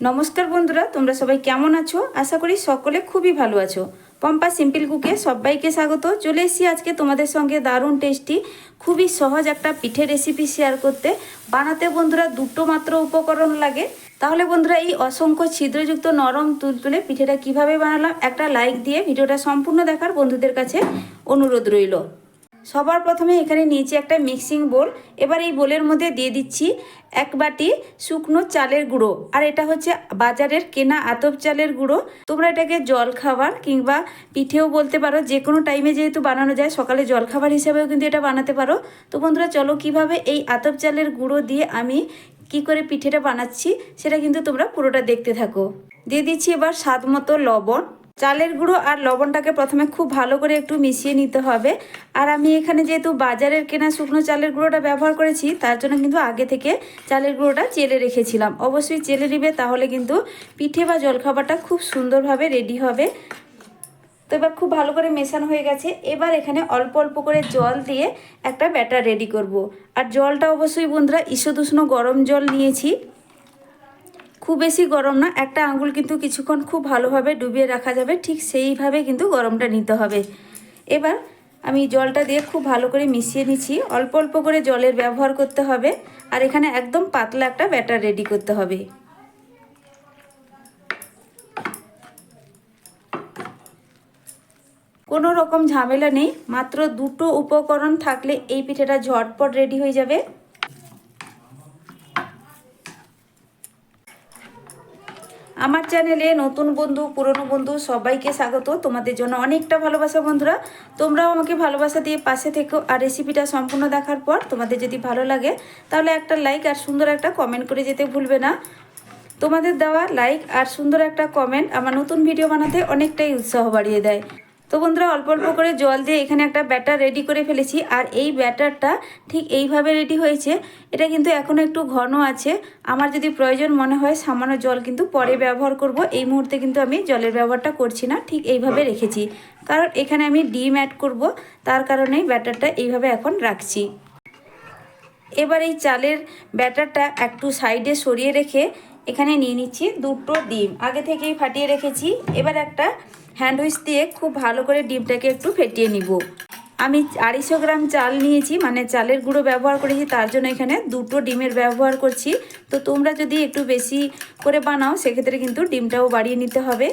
নমস্কার বন্ধুরা, তোমরা সবাই কেমন আছো? আশা করি সকলে খুবই ভালো আছো। পম্পা সিম্পল কুকে সবাইকে স্বাগত। চলে এসেছি আজকে তোমাদের সঙ্গে দারুণ টেস্টি খুবই সহজ একটা পিঠে রেসিপি শেয়ার করতে। বানাতে বন্ধুরা দুটো মাত্র উপকরণ লাগে। তাহলে বন্ধুরা এই অসংখ্য ছিদ্রযুক্ত নরম তুলতুলে পিঠেটা কিভাবে বানালাম একটা লাইক দিয়ে ভিডিওটা সম্পূর্ণ দেখার বন্ধুদের কাছে অনুরোধ রইল। সবার প্রথমে এখানে নিয়েছি একটা মিক্সিং বোল। এবার এই বোলের মধ্যে দিয়ে দিচ্ছি এক বাটি শুকনো চালের গুঁড়ো, আর এটা হচ্ছে বাজারের কেনা আতপ চালের গুঁড়ো। তোমরা এটাকে জল খাবার কিংবা পিঠেও বলতে পারো, যে কোনো টাইমে যেহেতু বানানো যায়, সকালে জল খাবার হিসেবেও কিন্তু এটা বানাতে পারো। তো বন্ধুরা চলো কিভাবে এই আতপ চালের গুঁড়ো দিয়ে আমি কি করে পিঠেটা বানাচ্ছি সেটা কিন্তু তোমরা পুরোটা দেখতে থাকো। দিয়ে দিচ্ছি এবার স্বাদ মতো লবণ। চালের গুঁড়ো আর লবণটাকে প্রথমে খুব ভালো করে একটু মিশিয়ে নিতে হবে। আর আমি এখানে যেহেতু বাজারের কেনা শুকনো চালের গুঁড়োটা ব্যবহার করেছি, তার জন্য কিন্তু আগে থেকে চালের গুঁড়োটা চেলে রেখেছিলাম। অবশ্যই চেলে নেবে, তাহলে কিন্তু পিঠে বা জলখাবারটা খুব সুন্দরভাবে রেডি হবে। তো এবার খুব ভালো করে মেশানো হয়ে গেছে। এবার এখানে অল্প অল্প করে জল দিয়ে একটা ব্যাটার রেডি করব। আর জলটা অবশ্যই বন্ধুরা ঈষদুষ্ণ গরম জল নিয়েছি, খুব বেশি গরম না, একটা আঙুল কিন্তু কিছুক্ষণ খুব ভালোভাবে ডুবিয়ে রাখা যাবে, ঠিক সেইভাবে কিন্তু গরমটা নিতে হবে। এবার আমি জলটা দিয়ে খুব ভালো করে মিশিয়ে নিচ্ছি। অল্প অল্প করে জলের ব্যবহার করতে হবে, আর এখানে একদম পাতলা একটা ব্যাটার রেডি করতে হবে। কোনো রকম ঝামেলা নেই, মাত্র দুটো উপকরণ থাকলে এই পিঠেটা ঝটপট রেডি হয়ে যাবে। আমার চ্যানেলে নতুন বন্ধু পুরনো বন্ধু সবাইকে স্বাগত। তোমাদের জন্য অনেকটা ভালোবাসা বন্ধুরা, তোমরাও আমাকে ভালোবাসা দিয়ে পাশে থেকো। আর রেসিপিটা সম্পূর্ণ দেখার পর তোমাদের যদি ভালো লাগে তাহলে একটা লাইক আর সুন্দর একটা কমেন্ট করে যেতে ভুলবে না। তোমাদের দেওয়া লাইক আর সুন্দর একটা কমেন্ট আমার নতুন ভিডিও বানাতে অনেকটাই উৎসাহ বাড়িয়ে দেয়। তো বন্ধুরা অল্প অল্প করে জল দিয়ে এখানে একটা ব্যাটার রেডি করে ফেলেছি। আর এই ব্যাটারটা ঠিক এইভাবে রেডি হয়েছে। এটা কিন্তু এখনও একটু ঘন আছে। আমার যদি প্রয়োজন মনে হয় সামান্য জল কিন্তু পরে ব্যবহার করব। এই মুহূর্তে কিন্তু আমি জলের ব্যবহারটা করছি না, ঠিক এইভাবে রেখেছি, কারণ এখানে আমি ডিম অ্যাড করব, তার কারণেই ব্যাটারটা এইভাবে এখন রাখছি। এবার এই চালের ব্যাটারটা একটু সাইডে সরিয়ে রেখে এখানে নিয়ে নিচ্ছি দুটো ডিম, আগে থেকেই ফাটিয়ে রেখেছি। এবার একটা হ্যান্ড হুইচ দিয়ে খুব ভালো করে ডিমটাকে একটু ফেটিয়ে নিব। আমি 250 গ্রাম চাল নিয়েছি, মানে চালের গুঁড়ো ব্যবহার করেছি, তার জন্য এখানে দুটো ডিমের ব্যবহার করছি। তো তোমরা যদি একটু বেশি করে বানাও সেক্ষেত্রে কিন্তু ডিমটাও বাড়িয়ে নিতে হবে।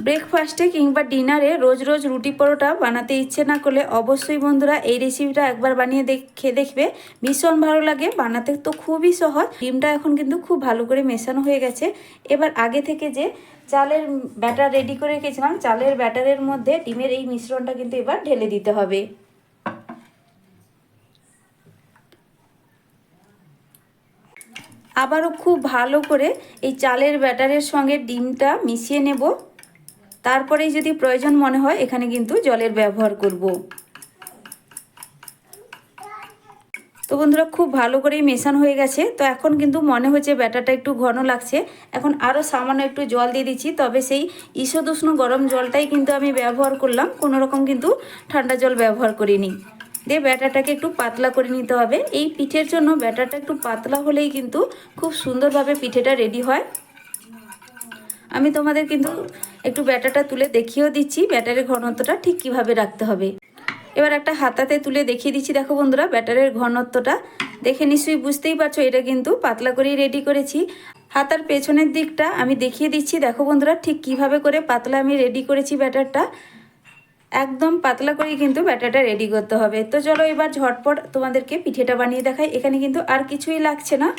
ব্রেকফাস্টে কিংবা ডিনারে রোজ রোজ রুটি পরোটা বানাতে ইচ্ছে না করলে অবশ্যই বন্ধুরা এই রেসিপিটা একবার বানিয়ে খেয়ে দেখবে, ভীষণ ভালো লাগে। বানাতে তো খুবই সহজ। ডিমটা এখন কিন্তু খুব ভালো করে মেশানো হয়ে গেছে। এবার আগে থেকে যে চালের ব্যাটার রেডি করে রেখেছিলাম, চালের ব্যাটারের মধ্যে ডিমের এই মিশ্রণটা কিন্তু এবার ঢেলে দিতে হবে। আবারও খুব ভালো করে এই চালের ব্যাটারের সঙ্গে ডিমটা মিশিয়ে নেব। তারপরেই যদি প্রয়োজন মনে হয় এখানে কিন্তু জলের ব্যবহার করব। তো বন্ধুরা খুব ভালো করেই মেশানো হয়ে গেছে। তো এখন কিন্তু মনে হচ্ছে ব্যাটারটা একটু ঘন লাগছে। এখন আরও সামান্য একটু জল দিয়ে দিচ্ছি, তবে সেই ঈষদুষ্ণ গরম জলটাই কিন্তু আমি ব্যবহার করলাম, কোনো রকম কিন্তু ঠান্ডা জল ব্যবহার করিনি। দিয়ে ব্যাটারটাকে একটু পাতলা করে নিতে হবে। এই পিঠের জন্য ব্যাটারটা একটু পাতলা হলেই কিন্তু খুব সুন্দরভাবে পিঠেটা রেডি হয়। আমি তোমাদের কিন্তু একটু ব্যাটারটা তুলে দেখিয়েও দিচ্ছি ব্যাটারের ঘনত্বটা ঠিক কিভাবে রাখতে হবে। এবার একটা হাতাতে তুলে দেখিয়ে দিচ্ছি। দেখো বন্ধুরা ব্যাটারের ঘনত্বটা দেখে নিশ্চয়ই বুঝতেই পারছো, এটা কিন্তু পাতলা করেই রেডি করেছি। হাতার পেছনের দিকটা আমি দেখিয়ে দিচ্ছি। দেখো বন্ধুরা ঠিক কিভাবে করে পাতলা আমি রেডি করেছি ব্যাটারটা। একদম পাতলা করেই কিন্তু ব্যাটারটা রেডি করতে হবে। তো চলো এবার ঝটপট তোমাদেরকে পিঠেটা বানিয়ে দেখাই। এখানে কিন্তু আর কিছুই লাগছে না।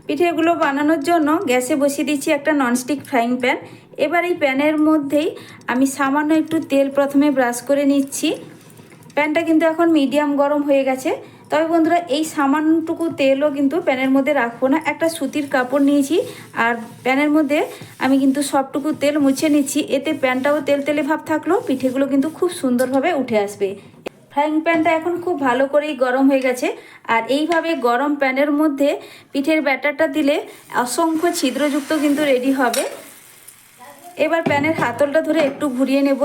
পিঠেগুলো বানানোর জন্য গ্যাসে বসিয়ে দিচ্ছি একটা ননস্টিক ফ্রাইং প্যান। এবার এই প্যানের মধ্যেই আমি সামান্য একটু তেল প্রথমে ব্রাশ করে নিচ্ছি। প্যানটা কিন্তু এখন মিডিয়াম গরম হয়ে গেছে। তবে বন্ধুরা এই সামান্যটুকু তেলও কিন্তু প্যানের মধ্যে রাখবো না, একটা সুতির কাপড় নিয়েছি আর প্যানের মধ্যে আমি কিন্তু সবটুকু তেল মুছে নিচ্ছি। এতে প্যানটাও তেল তেলে ভাব থাকলো, পিঠেগুলো কিন্তু খুব সুন্দরভাবে উঠে আসবে। ফ্রাইং প্যানটা এখন খুব ভালো করেই গরম হয়ে গেছে। আর এইভাবে গরম প্যানের মধ্যে পিঠের ব্যাটারটা দিলে অসংখ্য ছিদ্রযুক্ত কিন্তু রেডি হবে। এবার প্যানের হাতলটা ধরে একটু ঘুরিয়ে নেব।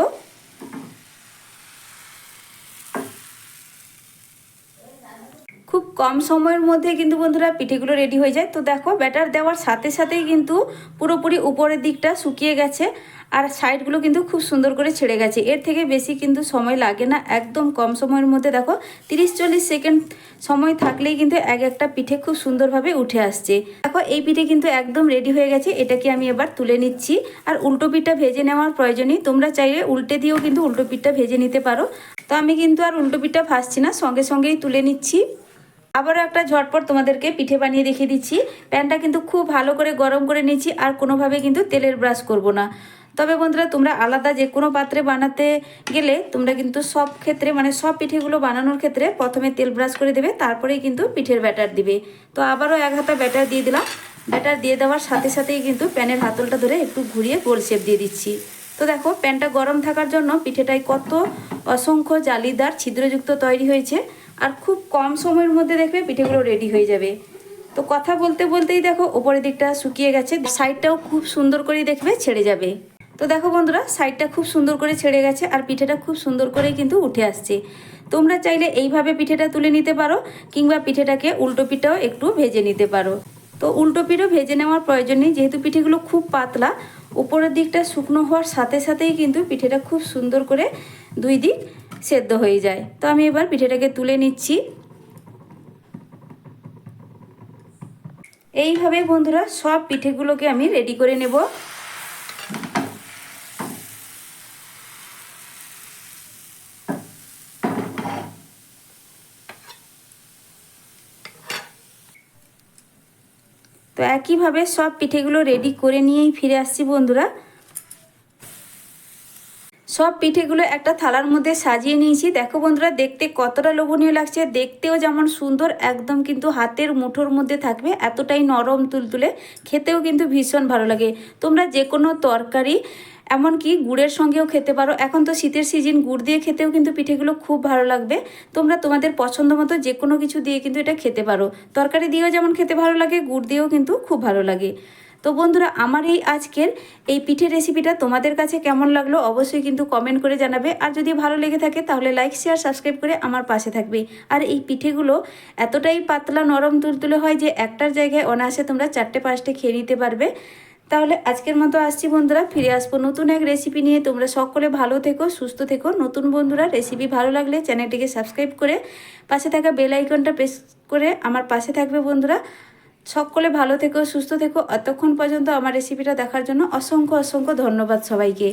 খুব কম সময়ের মধ্যে কিন্তু বন্ধুরা পিঠেগুলো রেডি হয়ে যায়। তো দেখো ব্যাটার দেওয়ার সাথে সাথেই কিন্তু পুরোপুরি উপরের দিকটা শুকিয়ে গেছে আর সাইডগুলো কিন্তু খুব সুন্দর করে ছেড়ে গেছে। এর থেকে বেশি কিন্তু সময় লাগে না, একদম কম সময়ের মধ্যে দেখো 30-40 সেকেন্ড সময় থাকলেই কিন্তু এক একটা পিঠে খুব সুন্দরভাবে উঠে আসছে। দেখো এই পিঠে কিন্তু একদম রেডি হয়ে গেছে, এটাকে আমি এবার তুলে নিচ্ছি। আর উল্টো পিঠটা ভেজে নেওয়ার প্রয়োজনই, তোমরা চাইলে উল্টে দিয়েও কিন্তু উল্টো পিঠটা ভেজে নিতে পারো। তো আমি কিন্তু আর উল্টো পিঠটা ভাজছি না, সঙ্গে সঙ্গেই তুলে নিচ্ছি। আবারও একটা ঝটপট তোমাদেরকে পিঠে বানিয়ে দেখিয়ে দিচ্ছি। প্যানটা কিন্তু খুব ভালো করে গরম করে নিচ্ছি আর কোনোভাবে কিন্তু তেলের ব্রাশ করব না। তবে বন্ধুরা তোমরা আলাদা যে কোনো পাত্রে বানাতে গেলে তোমরা কিন্তু সব ক্ষেত্রে মানে সব পিঠেগুলো বানানোর ক্ষেত্রে প্রথমে তেল ব্রাশ করে দেবে, তারপরেই কিন্তু পিঠের ব্যাটার দিবে। তো আবারও এক হাতা ব্যাটার দিয়ে দিলাম। ব্যাটার দিয়ে দেওয়ার সাথে সাথেই কিন্তু প্যানের হাতলটা ধরে একটু ঘুরিয়ে গোল শেপ দিয়ে দিচ্ছি। তো দেখো প্যানটা গরম থাকার জন্য পিঠেটায় কত অসংখ্য জালিদার ছিদ্রযুক্ত তৈরি হয়েছে আর খুব কম সময়ের মধ্যে দেখবে পিঠেগুলো রেডি হয়ে যাবে। তো কথা বলতে বলতেই দেখো ওপরের দিকটা শুকিয়ে গেছে, সাইডটাও খুব সুন্দর করে দেখবে ছেড়ে যাবে। তো দেখো বন্ধুরা সাইডটা খুব সুন্দর করে ছেড়ে গেছে আর পিঠেটা খুব সুন্দর করে কিন্তু উঠে আসছে। তোমরা চাইলে এইভাবে পিঠেটা তুলে নিতে পারো কিংবা পিঠেটাকে উল্টো পিঠটাও একটু ভেজে নিতে পারো। তো উল্টো পিঠও ভেজে নেওয়ার প্রয়োজন নেই, যেহেতু পিঠেগুলো খুব পাতলা, উপরের দিকটা শুকনো হওয়ার সাথে সাথেই কিন্তু পিঠেটা খুব সুন্দর করে দুই দিক সেদ্ধ হয়ে যায়। তো আমি এবার পিঠেটাকে তুলে নিচ্ছি। এইভাবে বন্ধুরা সব পিঠেগুলোকে আমি রেডি করে নেব। তো একইভাবে সব পিঠেগুলো রেডি করে নিয়েই ফিরে আসছি বন্ধুরা। সব পিঠেগুলো একটা থালার মধ্যে সাজিয়ে নিয়েছি। দেখো বন্ধুরা দেখতে কতটা লোভনীয় লাগছে, দেখতেও যেমন সুন্দর, একদম কিন্তু হাতের মুঠোর মধ্যে থাকবে, এতটাই নরম তুলতুলে, খেতেও কিন্তু ভীষণ ভালো লাগে। তোমরা যে কোনো তরকারি এমনকি গুড়ের সঙ্গেও খেতে পারো। এখন তো শীতের সিজন, গুড় দিয়ে খেতেও কিন্তু পিঠেগুলো খুব ভালো লাগবে। তোমরা তোমাদের পছন্দ মতো যে কোনো কিছু দিয়ে কিন্তু এটা খেতে পারো। তরকারি দিয়েও যেমন খেতে ভালো লাগে, গুড় দিয়েও কিন্তু খুব ভালো লাগে। তো বন্ধুরা আমার এই আজকের এই পিঠে রেসিপিটা তোমাদের কাছে কেমন লাগলো অবশ্যই কিন্তু কমেন্ট করে জানাবে। আর যদি ভালো লেগে থাকে তাহলে লাইক শেয়ার সাবস্ক্রাইব করে আমার পাশে থাকবে। আর এই পিঠেগুলো এতটাই পাতলা নরম তুলতুলে হয় যে একটার জায়গায় অনায়াসে তোমরা 4টে-5টে খেয়ে নিতে পারবে। তাহলে আজকের মতো আসছি বন্ধুরা, ফিরে আসবো নতুন এক রেসিপি নিয়ে। তোমরা সকলে ভালো থেকো, সুস্থ থেকো। নতুন বন্ধুরা রেসিপি ভালো লাগলে চ্যানেলটিকে সাবস্ক্রাইব করে পাশে থাকা বেল আইকনটা প্রেস করে আমার পাশে থাকবে বন্ধুরা। সকলে ভালো থেকো, সুস্থ থেকো। এতক্ষণ পর্যন্ত আমার রেসিপিটা দেখার জন্য অসংখ্য অসংখ্য ধন্যবাদ সবাইকে।